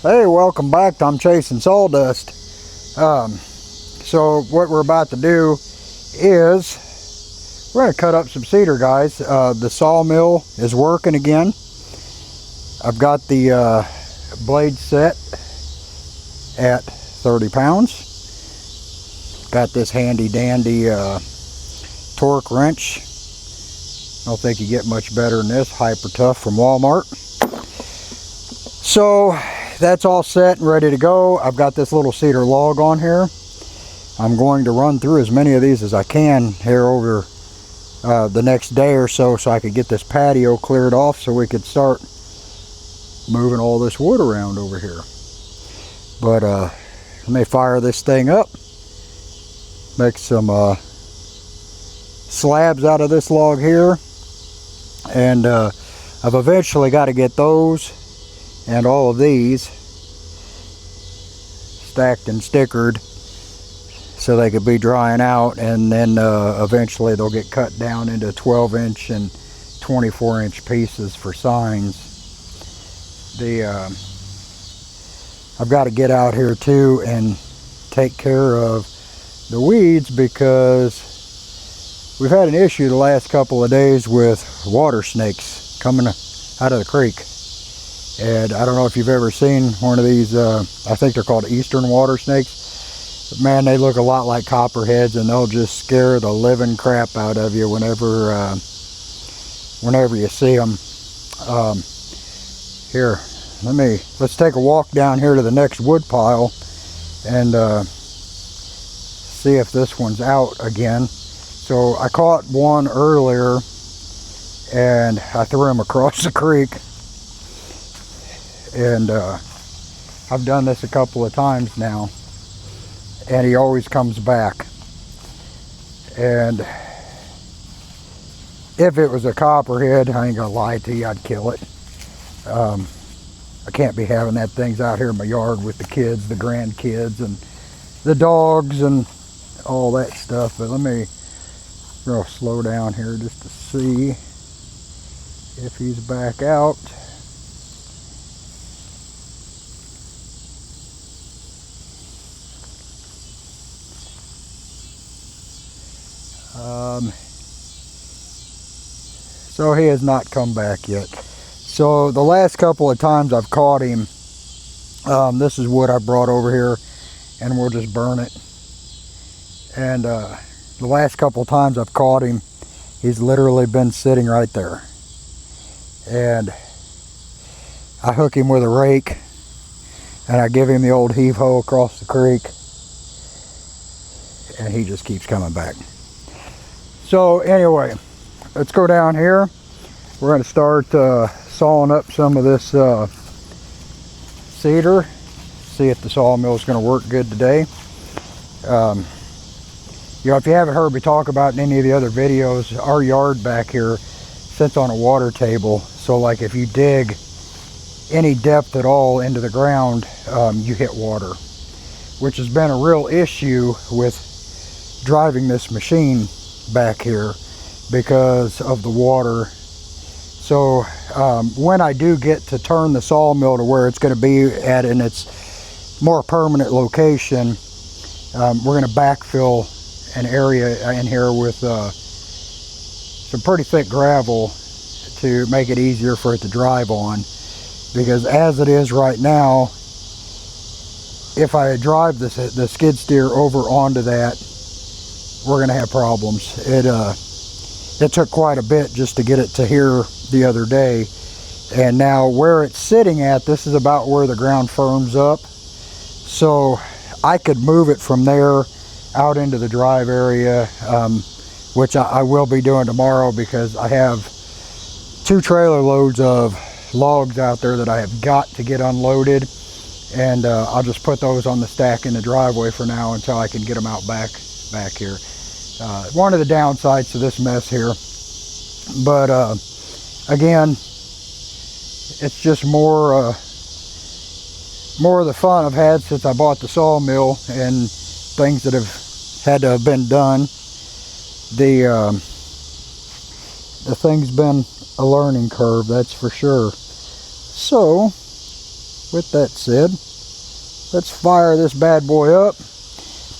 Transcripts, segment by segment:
Hey, welcome back. I'm chasing sawdust. So what we're about to do is we're going to cut up some cedar, guys. The sawmill is working again. I've got the blade set at 30 pounds. Got this handy dandy torque wrench. I don't think you get much better than this. Hyper Tough from Walmart. So that's all set and ready to go. I've got this little cedar log on here. I'm going to run through as many of these as I can here over the next day or so I could get this patio cleared off so we could start moving all this wood around over here. But let me fire this thing up, make some slabs out of this log here, and I've eventually got to get those and all of these stacked and stickered so they could be drying out, and then eventually they'll get cut down into 12-inch and 24-inch pieces for signs. I've got to get out here too and take care of the weeds, because we've had an issue the last couple of days with water snakes coming out of the creek. And I don't know if you've ever seen one of these, I think they're called eastern water snakes. But man, they look a lot like copperheads, and they'll just scare the living crap out of you whenever you see them. Here, let's take a walk down here to the next wood pile and see if this one's out again. So I caught one earlier and I threw him across the creek. And I've done this a couple of times now, and he always comes back. And if it was a copperhead, I ain't gonna lie to you, I'd kill it. I can't be having that things out here in my yard with the kids, the grandkids, and the dogs and all that stuff. But let me real slow down here just to see if he's back out. So he has not come back yet. So the last couple of times I've caught him, this is wood I brought over here, and we'll just burn it. And the last couple of times I've caught him, he's literally been sitting right there. And I hook him with a rake, and I give him the old heave-ho across the creek, and he just keeps coming back. So anyway, let's go down here. We're going to start sawing up some of this cedar. See if the sawmill is going to work good today. You know, if you haven't heard me talk about in any of the other videos, our yard back here sits on a water table. So like if you dig any depth at all into the ground, you hit water, which has been a real issue with driving this machine back here because of the water. So when I do get to turn the sawmill to where it's going to be at in its more permanent location, we're going to backfill an area in here with some pretty thick gravel to make it easier for it to drive on, because as it is right now, if I drive the skid steer over onto that, we're going to have problems. It took quite a bit just to get it to here the other day, and now where it's sitting at, this is about where the ground firms up, so I could move it from there out into the drive area, which I will be doing tomorrow, because I have 2 trailer loads of logs out there that I have got to get unloaded, and I'll just put those on the stack in the driveway for now until I can get them out back here. One of the downsides to this mess here, but again, it's just more of the fun I've had since I bought the sawmill, and things that have had to have been done. The thing's been a learning curve, that's for sure. So with that said, let's fire this bad boy up,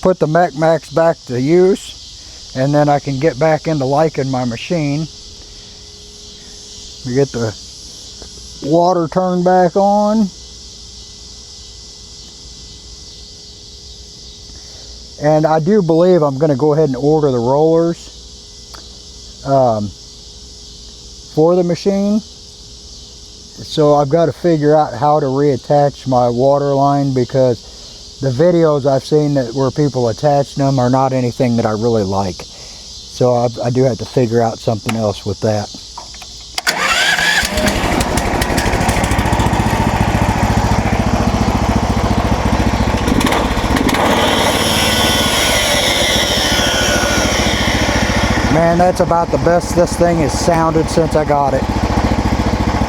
put the MechMaxx back to use, and then I can get back into liking my machine. We get the water turned back on. And I do believe I'm going to go ahead and order the rollers for the machine. So I've got to figure out how to reattach my water line, because the videos I've seen that where people attach them are not anything that I really like. So I do have to figure out something else with that. Man, that's about the best this thing has sounded since I got it.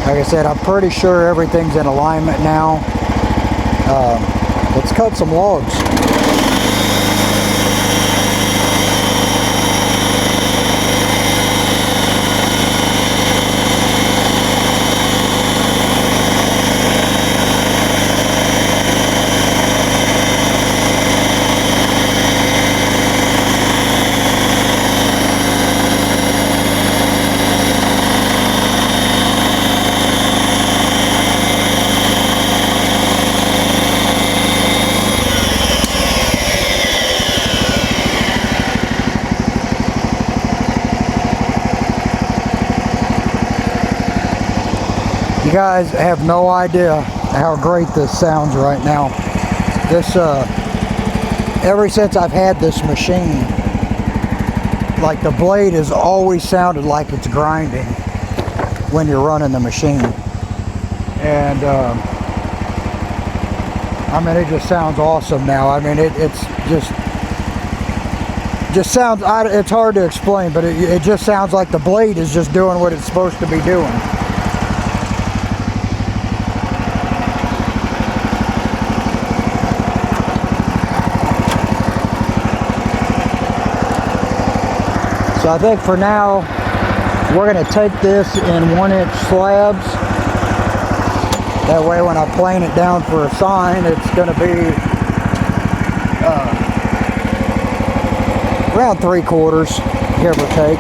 Like I said, I'm pretty sure everything's in alignment now. Let's cut some logs. You guys have no idea how great this sounds right now. This, ever since I've had this machine, like the blade has always sounded like it's grinding when you're running the machine. And, I mean, it just sounds awesome now. I mean, it's just sounds, it's hard to explain, but it just sounds like the blade is just doing what it's supposed to be doing. So I think for now, we're going to take this in 1-inch slabs. That way when I plane it down for a sign, it's going to be around 3/4, give or take.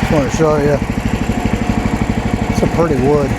I want to show you. It's a pretty wood.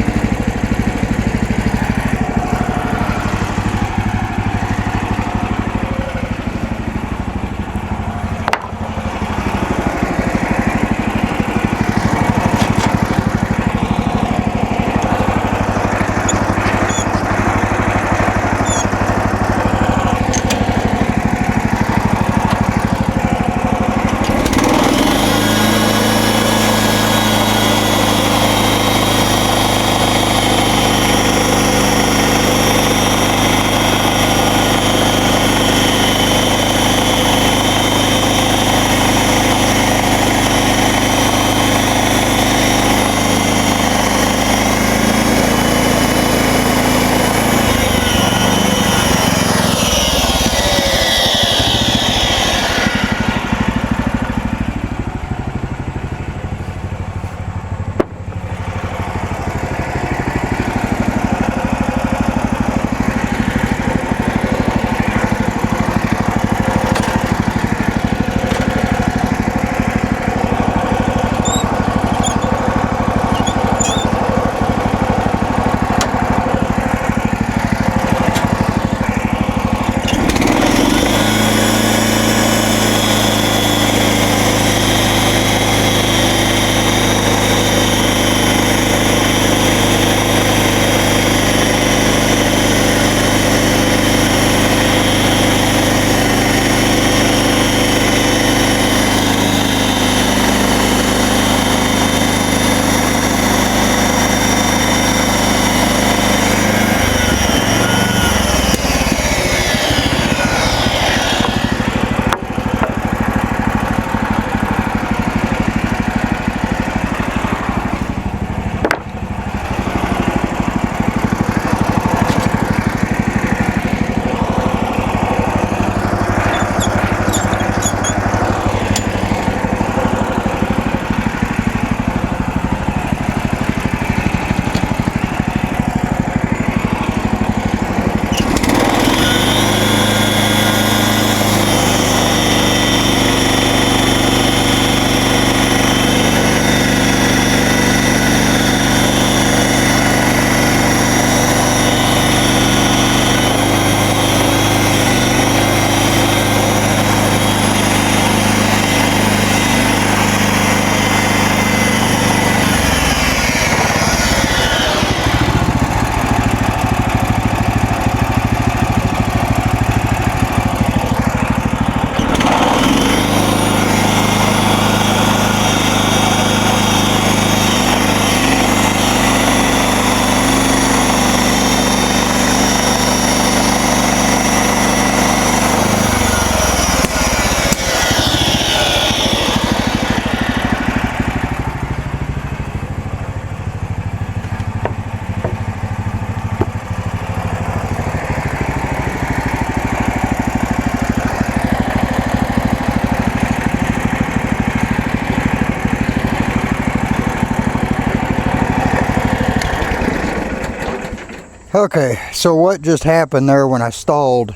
Okay, so what just happened there when I stalled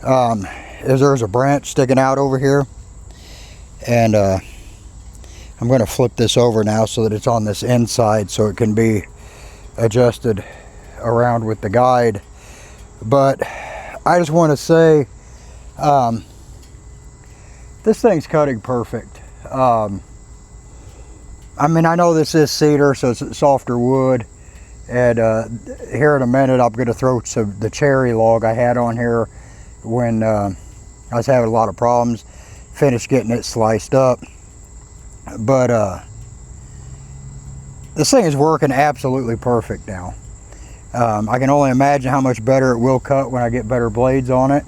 is there's a branch sticking out over here, and I'm going to flip this over now so that it's on this inside so it can be adjusted around with the guide. But I just want to say this thing's cutting perfect. I mean, I know this is cedar, so it's softer wood, and here in a minute I'm going to throw the cherry log I had on here when I was having a lot of problems. Finished getting it sliced up, but this thing is working absolutely perfect now. I can only imagine how much better it will cut when I get better blades on it,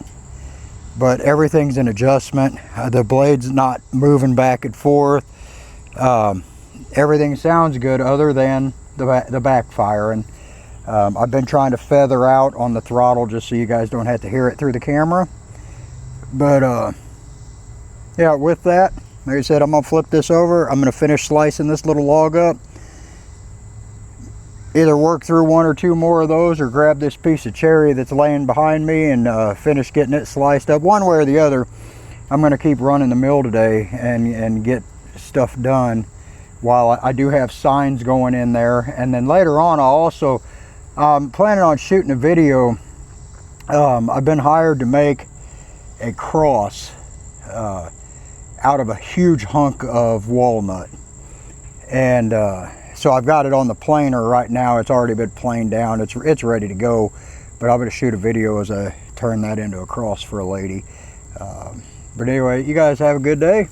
but everything's in adjustment. The blade's not moving back and forth. Everything sounds good other than the backfiring. I've been trying to feather out on the throttle just so you guys don't have to hear it through the camera. But yeah, with that, like I said, I'm gonna flip this over. I'm gonna finish slicing this little log up. Either work through one or two more of those, or grab this piece of cherry that's laying behind me and finish getting it sliced up. One way or the other, I'm gonna keep running the mill today and get stuff done while I do have signs going in there. And then later on, I'll also planning on shooting a video. I've been hired to make a cross out of a huge hunk of walnut, and so I've got it on the planer right now. It's already been planed down. It's ready to go, but I'm going to shoot a video as I turn that into a cross for a lady. But anyway, you guys have a good day.